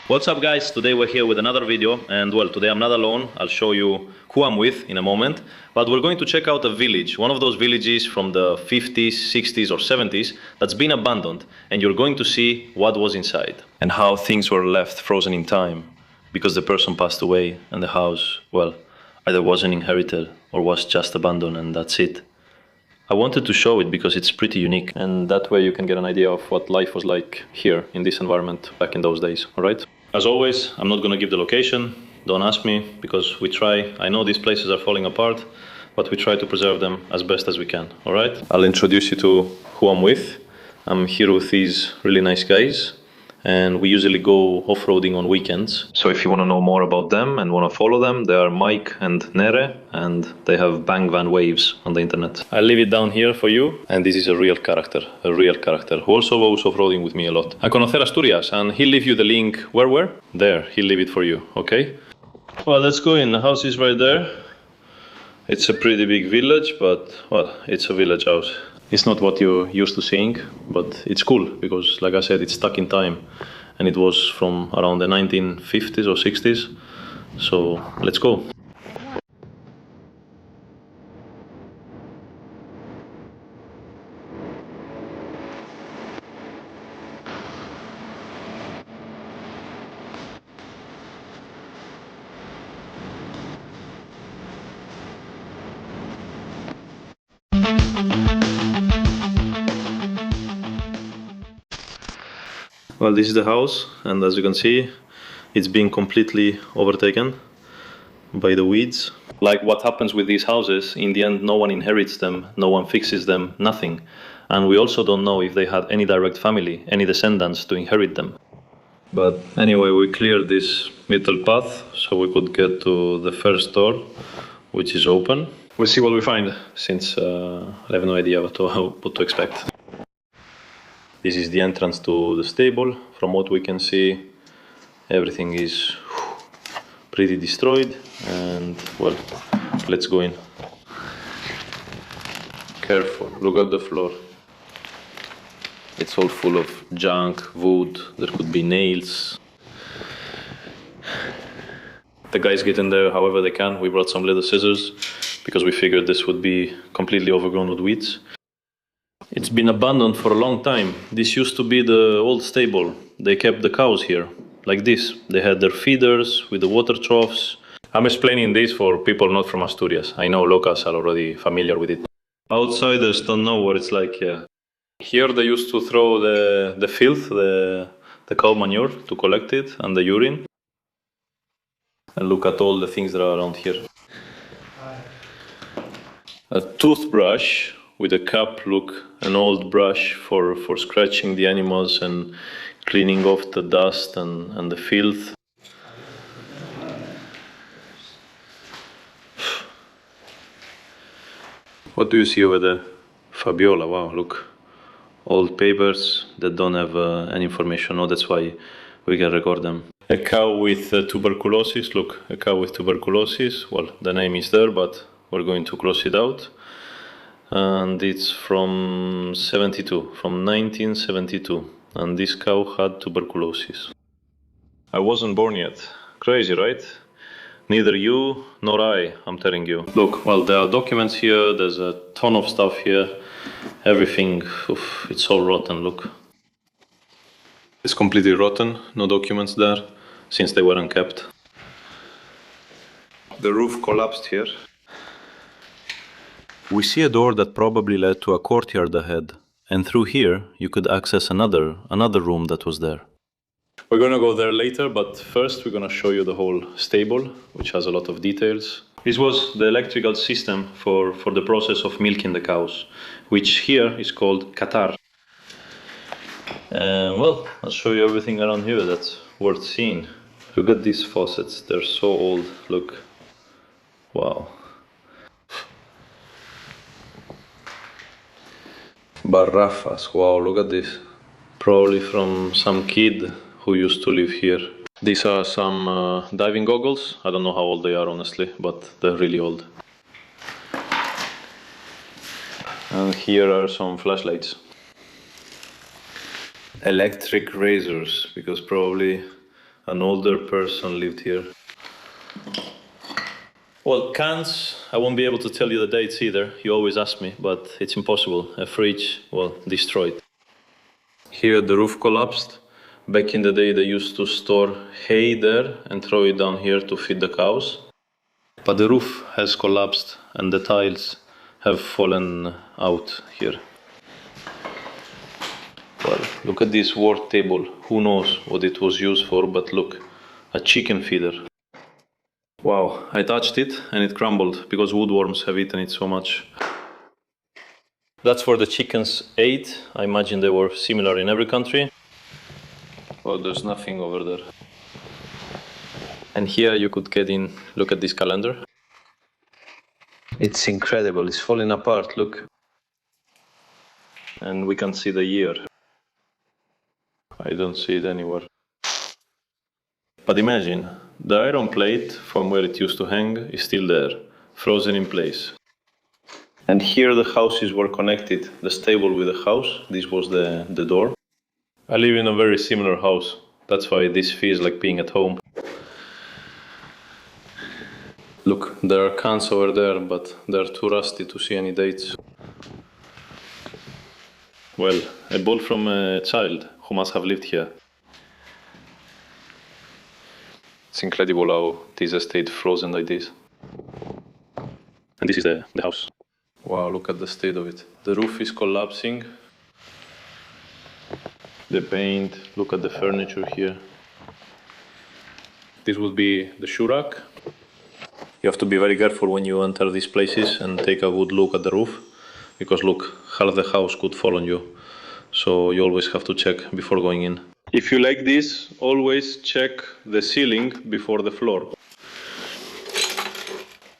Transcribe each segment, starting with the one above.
What's up guys, today we're here with another video and well, today I'm not alone. I'll show you who I'm with in a moment, but we're going to check out a village, one of those villages from the 50s, 60s or 70s that's been abandoned, and you're going to see what was inside and how things were left frozen in time because the person passed away and the house, well, either wasn't inherited or was just abandoned and that's it. I wanted to show it because it's pretty unique, and that way you can get an idea of what life was like here in this environment back in those days, alright? As always, I'm not gonna give the location, don't ask me, because we try, I know these places are falling apart, but we try to preserve them as best as we can, alright? I'll introduce you to who I'm with. I'm here with these really nice guys, and we usually go off-roading on weekends. So if you want to know more about them and want to follow them, they are Mike and Nere, and they have Bang Van Waves on the internet. I'll leave it down here for you, and this is a real character who also goes off-roading with me a lot. A conocer Asturias, and he'll leave you the link, where? There, he'll leave it for you, okay? Well, let's go in, the house is right there. It's a pretty big village, but, well, it's a village house. It's not what you're used to seeing, but it's cool because, like I said, it's stuck in time and it was from around the 1950s or 60s. So let's go. Well, this is the house, and as you can see, it's being completely overtaken by the weeds. Like what happens with these houses, in the end, no one inherits them, no one fixes them, nothing. And we also don't know if they had any direct family, any descendants to inherit them. But anyway, we cleared this little path so we could get to the first door, which is open. We'll see what we find, since I have no idea what to expect. This is the entrance to the stable. From what we can see, everything is pretty destroyed, and well, let's go in. Careful, look at the floor. It's all full of junk, wood, there could be nails. The guys get in there however they can. We brought some little scissors because we figured this would be completely overgrown with weeds. It's been abandoned for a long time. This used to be the old stable. They kept the cows here, like this. They had their feeders with the water troughs. I'm explaining this for people not from Asturias. I know locals are already familiar with it. Outsiders don't know what it's like here. Here they used to throw the filth, the cow manure, to collect it, and the urine. And look at all the things that are around here. A toothbrush with a cap, look, an old brush for scratching the animals and cleaning off the dust and the filth. What do you see over there? Fabiola, wow, look. Old papers that don't have any information. Oh, that's why we can record them. A cow with tuberculosis, look, a cow with tuberculosis. Well, the name is there, but we're going to cross it out. And it's from 1972, and this cow had tuberculosis. I wasn't born yet. Crazy, right? Neither you nor I'm telling you. Look, well, there are documents here, there's a ton of stuff here. Everything, oof, it's all rotten, look. It's completely rotten, no documents there, since they weren't kept. The roof collapsed here. We see a door that probably led to a courtyard ahead, and through here you could access another room that was there. We're gonna go there later, but first we're gonna show you the whole stable, which has a lot of details. This was the electrical system for the process of milking the cows, which here is called Qatar. Well, I'll show you everything around here that's worth seeing. Look at these faucets, they're so old, look. Wow. Barrafas, wow, look at this. Probably from some kid who used to live here. These are some diving goggles. I don't know how old they are, honestly, but they're really old. And here are some flashlights. Electric razors, because probably An older person lived here. Well, cans, I won't be able to tell you the dates either. You always ask me, but it's impossible. A fridge, well, destroyed. Here the roof collapsed. Back in the day they used to store hay there and throw it down here to feed the cows. But the roof has collapsed and the tiles have fallen out here. Well, look at this work table. Who knows what it was used for, but look, a chicken feeder. Wow, I touched it and it crumbled because woodworms have eaten it so much. That's where the chickens ate. I imagine they were similar in every country. Well, there's nothing over there. And here you could get in, look at this calendar. It's incredible, it's falling apart, look. And we can see the year. I don't see it anywhere. But imagine, the iron plate from where it used to hang is still there, frozen in place. And here the houses were connected, the stable with the house. This was the door. I live in a very similar house. That's why this feels like being at home. Look, there are cans over there, but they're too rusty to see any dates. Well, I bought from a child who must have lived here. It's incredible how this estate frozen like this. And this is the house. Wow, look at the state of it. The roof is collapsing. The paint, look at the furniture here. This would be the shoe rack. You have to be very careful when you enter these places and take a good look at the roof. Because look, half the house could fall on you. So you always have to check before going in. If you like this, always check the ceiling before the floor.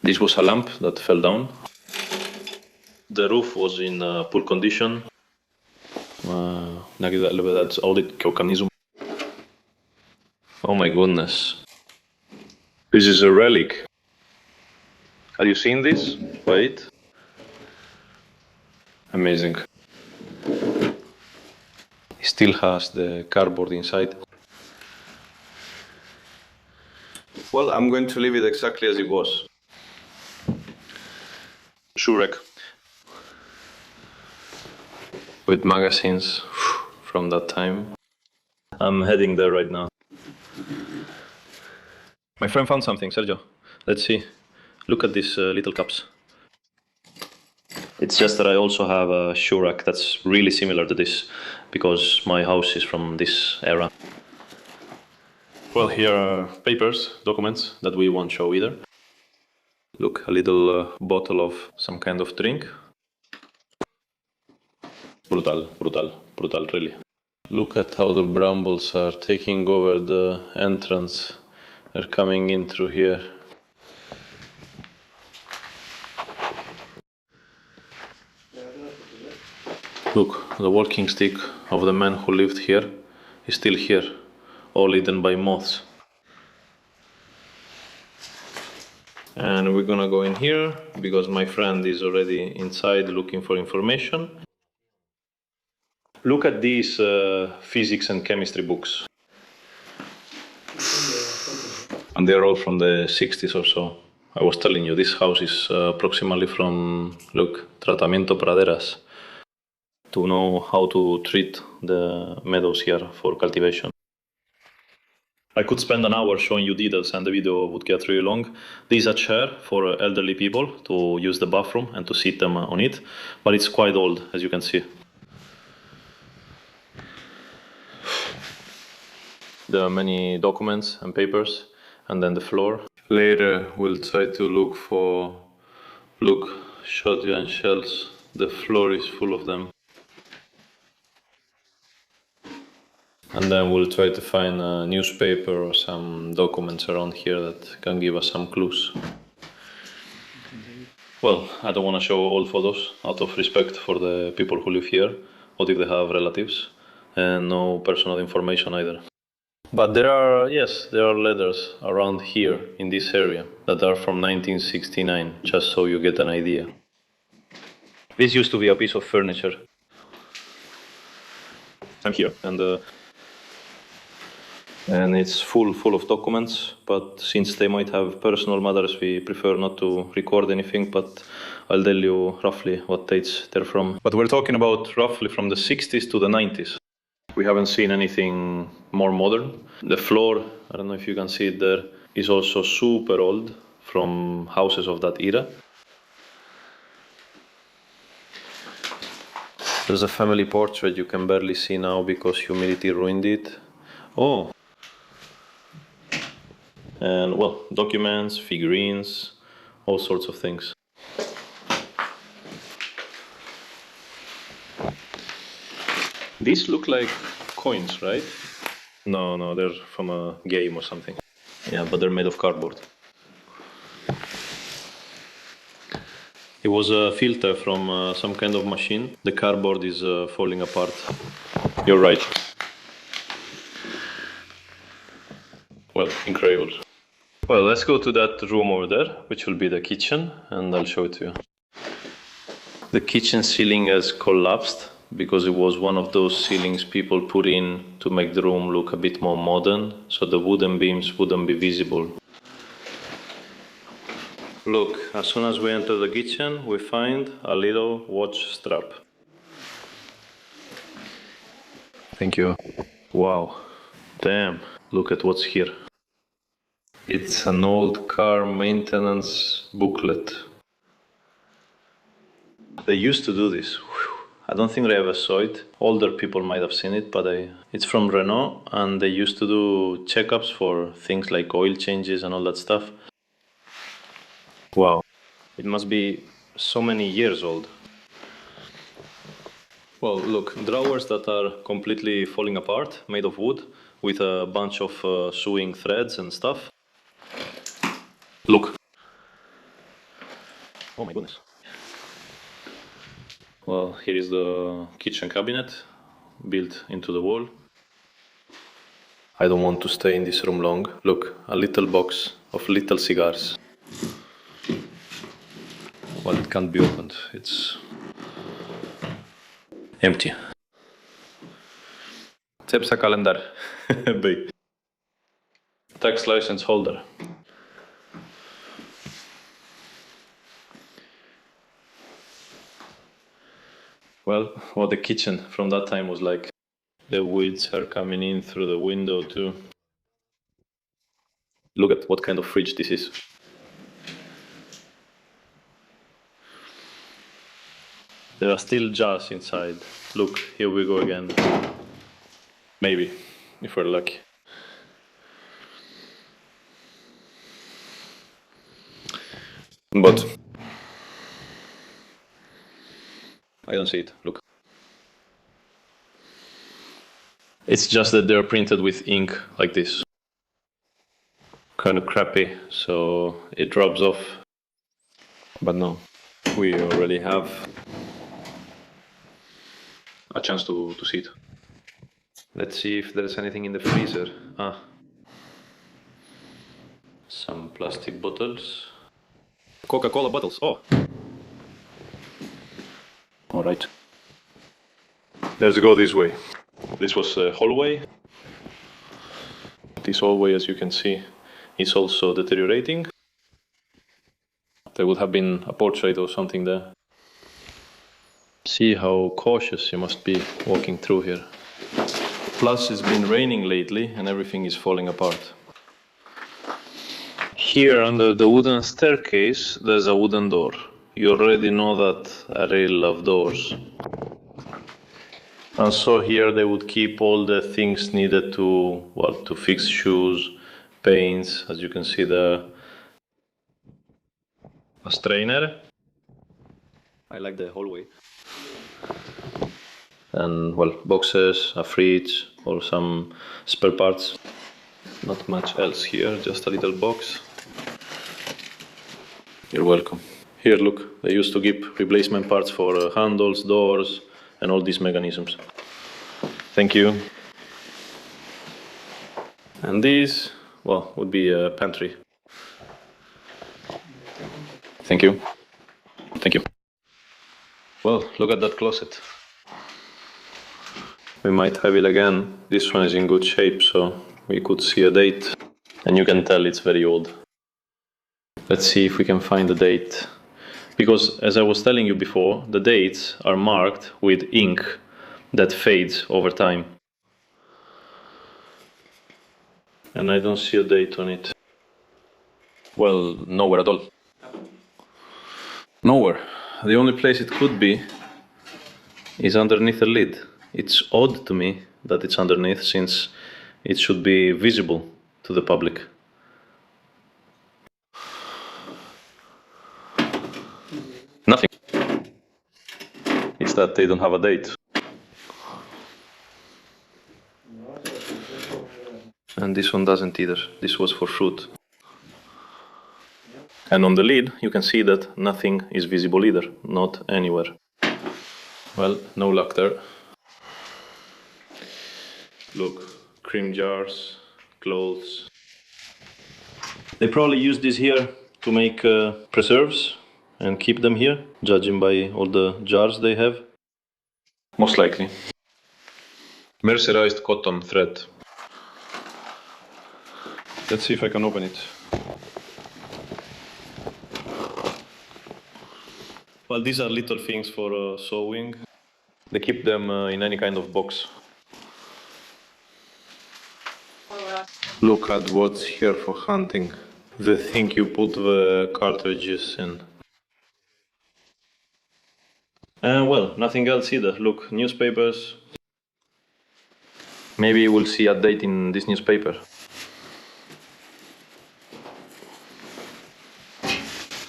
This was a lamp that fell down. The roof was in poor condition. Oh my goodness. This is a relic. Have you seen this? Wait. Amazing. It still has the cardboard inside. Well, I'm going to leave it exactly as it was. Shoe rack. With magazines from that time. I'm heading there right now. My friend found something, Sergio. Let's see. Look at these little cups. It's just that I also have a shoe rack that's really similar to this, because my house is from this era. Well, here are papers, documents that we won't show either. Look, a little bottle of some kind of drink. Brutal, brutal, brutal, really. Look at how the brambles are taking over the entrance. They're coming in through here. Look, the walking stick of the man who lived here is still here, all eaten by moths. And we're gonna go in here because my friend is already inside looking for information. Look at these physics and chemistry books. And they're all from the 60s or so. I was telling you, this house is approximately from, look, Tratamiento Praderas, to know how to treat the meadows here for cultivation. I could spend an hour showing you details and the video would get really long. This is a chair for elderly people to use the bathroom and to sit them on it, but it's quite old, as you can see. There are many documents and papers, and then the floor. Later we'll try to look for, shotgun shells. The floor is full of them. And then we'll try to find a newspaper or some documents around here that can give us some clues. Well, I don't want to show all photos out of respect for the people who live here, what if they have relatives, and no personal information either. But there are letters around here in this area that are from 1969, just so you get an idea. This used to be a piece of furniture. I'm here, and And it's full of documents, but since they might have personal matters, we prefer not to record anything, but I'll tell you roughly what dates they're from. But we're talking about roughly from the 60s to the 90s. We haven't seen anything more modern. The floor, I don't know if you can see it there, is also super old from houses of that era. There's a family portrait you can barely see now because humidity ruined it. Oh! And well, documents, figurines, all sorts of things. These look like coins, right? No, they're from a game or something. Yeah, but they're made of cardboard. It was a filter from some kind of machine. The cardboard is falling apart. You're right. Well, incredible. Well, let's go to that room over there, which will be the kitchen, and I'll show it to you. The kitchen ceiling has collapsed because it was one of those ceilings people put in to make the room look a bit more modern, so the wooden beams wouldn't be visible. Look, as soon as we enter the kitchen, we find a little watch strap. Thank you. Wow. Damn, look at what's here. It's an old car maintenance booklet. They used to do this. I don't think I ever saw it. Older people might have seen it, but it's from Renault, and they used to do checkups for things like oil changes and all that stuff. Wow, it must be so many years old. Well, look, drawers that are completely falling apart, made of wood, with a bunch of sewing threads and stuff. Look. Oh my goodness. Well, here is the kitchen cabinet, built into the wall. I don't want to stay in this room long. Look, a little box of little cigars. Well, it can't be opened. It's empty. Cepsa calendar. Tax license holder. Well, what the kitchen from that time was like. The weeds are coming in through the window too. Look at what kind of fridge this is. There are still jars inside. Look, here we go again. Maybe, if we're lucky. But I don't see it, look. It's just that they're printed with ink like this. Kind of crappy, so it rubs off. But no, we already have a chance to see it. Let's see if there's anything in the freezer. Some plastic bottles. Coca-Cola bottles, oh! Alright. Let's go this way. This was a hallway. This hallway, as you can see, is also deteriorating. There would have been a portrait or something there. See how cautious you must be walking through here. Plus, it's been raining lately and everything is falling apart. Here under the wooden staircase, there's a wooden door. You already know that I really love doors. And so here they would keep all the things needed to fix shoes, paints, as you can see there. A strainer. I like the hallway. And well, boxes, a fridge, or some spare parts. Not much else here, just a little box. You're welcome. Here, look, they used to keep replacement parts for handles, doors, and all these mechanisms. Thank you. And this, well, would be a pantry. Thank you. Thank you. Well, look at that closet. We might have it again. This one is in good shape, so we could see a date, and you can tell it's very old. Let's see if we can find the date. Because, as I was telling you before, the dates are marked with ink that fades over time. And I don't see a date on it. Well, nowhere at all. Nowhere. The only place it could be is underneath the lid. It's odd to me that it's underneath, since it should be visible to the public. Nothing. It's that they don't have a date. And this one doesn't either. This was for fruit. And on the lid, you can see that nothing is visible either. Not anywhere. Well, no luck there. Look, cream jars, clothes. They probably use this here to make preserves and keep them here, judging by all the jars they have. Most likely. Mercerized cotton thread. Let's see if I can open it. Well, these are little things for sewing. They keep them in any kind of box. Look at what's here for hunting. The thing you put the cartridges in. And well, nothing else either. Look, newspapers. Maybe we'll see a date in this newspaper.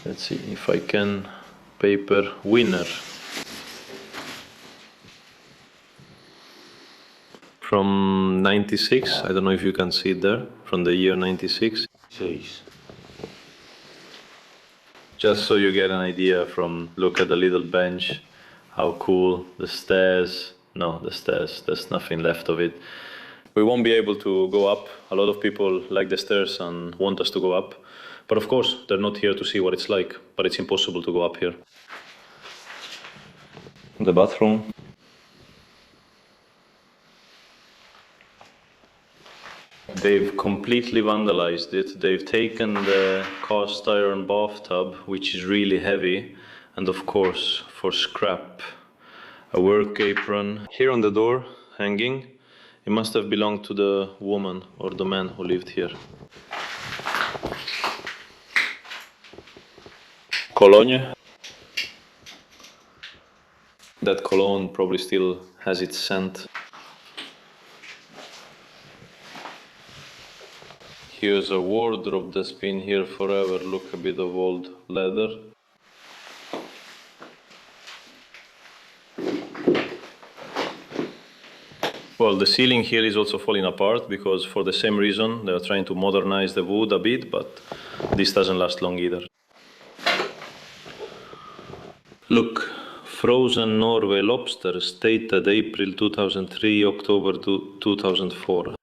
Let's see if I can. Paper winner. From 96, I don't know if you can see it there, from the year 96. Just so you get an idea from, look at the little bench, how cool, the stairs, no, the stairs, there's nothing left of it. We won't be able to go up. A lot of people like the stairs and want us to go up. But of course, they're not here to see what it's like, but it's impossible to go up here. The bathroom. They've completely vandalized it. They've taken the cast iron bathtub, which is really heavy, and of course, for scrap, a work apron. Here on the door, hanging, it must have belonged to the woman or the man who lived here. Cologne. That cologne probably still has its scent. Here's a wardrobe that's been here forever. Look, a bit of old leather. Well, the ceiling here is also falling apart because for the same reason they are trying to modernize the wood a bit, but this doesn't last long either. Look, frozen Norway lobsters, dated April 2003, October 2004.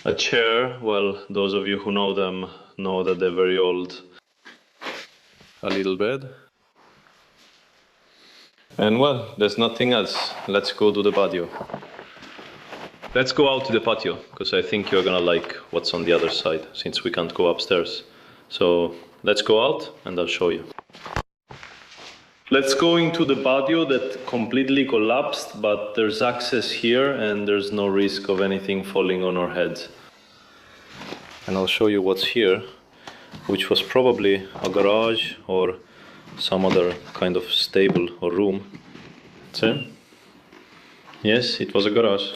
A chair, well, those of you who know them know that they're very old. A little bed. And well, there's nothing else. Let's go to the patio. Let's go out to the patio, because I think you're gonna like what's on the other side, since we can't go upstairs. So let's go out and I'll show you. Let's go into the patio that completely collapsed, but there's access here and there's no risk of anything falling on our heads. And I'll show you what's here, which was probably a garage or some other kind of stable or room. See? Yes, it was a garage.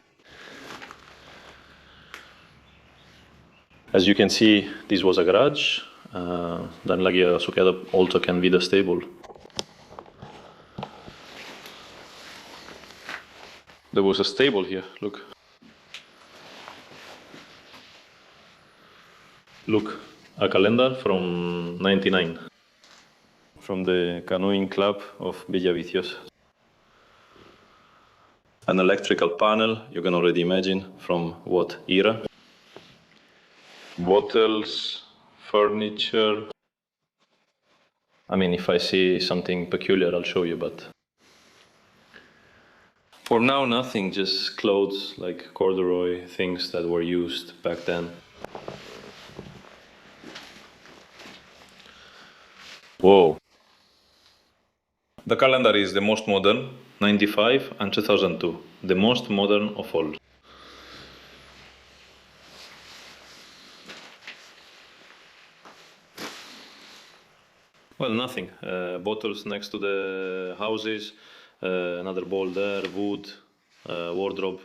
As you can see, this was a garage. Den ligger så kallad also can be the stable. There was a stable here, look. Look, a calendar from 99. From the canoeing club of Villavicios. An electrical panel, you can already imagine from what era. Bottles, furniture. I mean, if I see something peculiar, I'll show you, but... For now, nothing, just clothes like corduroy, things that were used back then. Whoa. The calendar is the most modern, 95 and 2002, the most modern of all. Well, nothing. Bottles next to the houses, another bowl there, wood, wardrobe.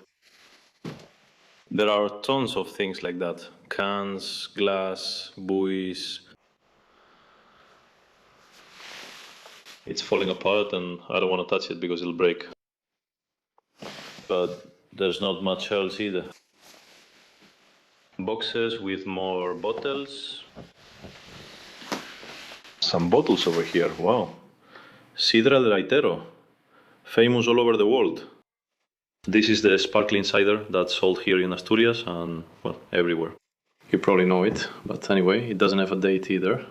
There are tons of things like that. Cans, glass, buoys. It's falling apart and I don't want to touch it because it'll break. But there's not much else either. Boxes with more bottles. Some bottles over here, wow. Sidra de Raitero, famous all over the world. This is the sparkling cider that's sold here in Asturias and, well, everywhere. You probably know it, but anyway, it doesn't have a date either.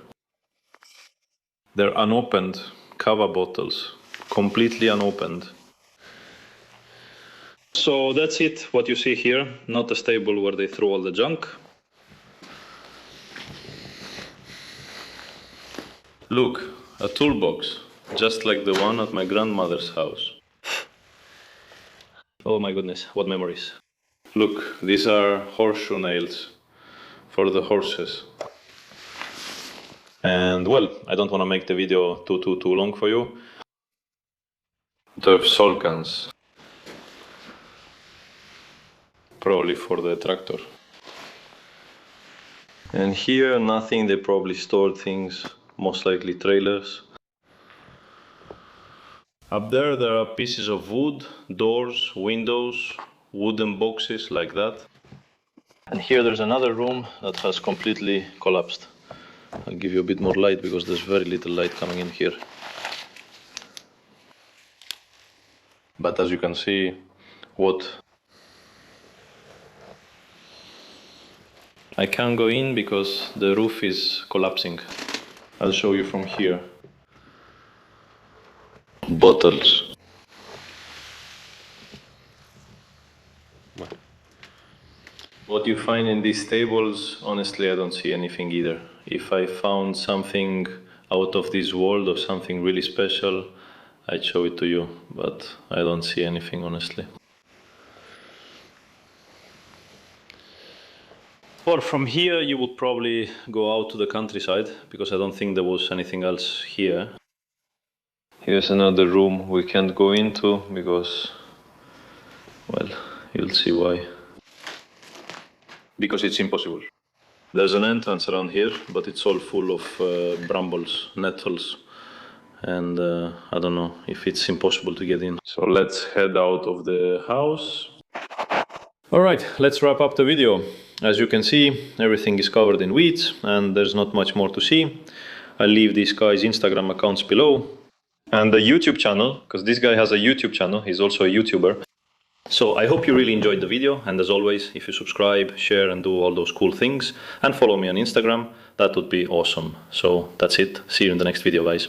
They're unopened cava bottles, completely unopened. So that's it, what you see here, not a stable where they throw all the junk. Look, a toolbox, just like the one at my grandmother's house. Oh my goodness, what memories. Look, these are horseshoe nails for the horses. And well, I don't want to make the video too long for you. The salt cans. Probably for the tractor. And here, nothing, they probably stored things, most likely trailers. Up there, there are pieces of wood, doors, windows, wooden boxes like that. And here there's another room that has completely collapsed. I'll give you a bit more light because there's very little light coming in here. But as you can see, I can't go in because the roof is collapsing. I'll show you from here. Bottles. What you find in these tables, honestly, I don't see anything either. If I found something out of this world or something really special, I'd show it to you, but I don't see anything, honestly. Well, from here you would probably go out to the countryside, because I don't think there was anything else here. Here's another room we can't go into because, well, you'll see why. Because it's impossible. There's an entrance around here, but it's all full of brambles, nettles, and I don't know if it's impossible to get in. So let's head out of the house. Alright, let's wrap up the video. As you can see, everything is covered in weeds and there's not much more to see. I'll leave this guy's Instagram accounts below. And the YouTube channel, because this guy has a YouTube channel, he's also a YouTuber. So I hope you really enjoyed the video, and as always, if you subscribe, share and do all those cool things, and follow me on Instagram, that would be awesome. So that's it, see you in the next video, guys.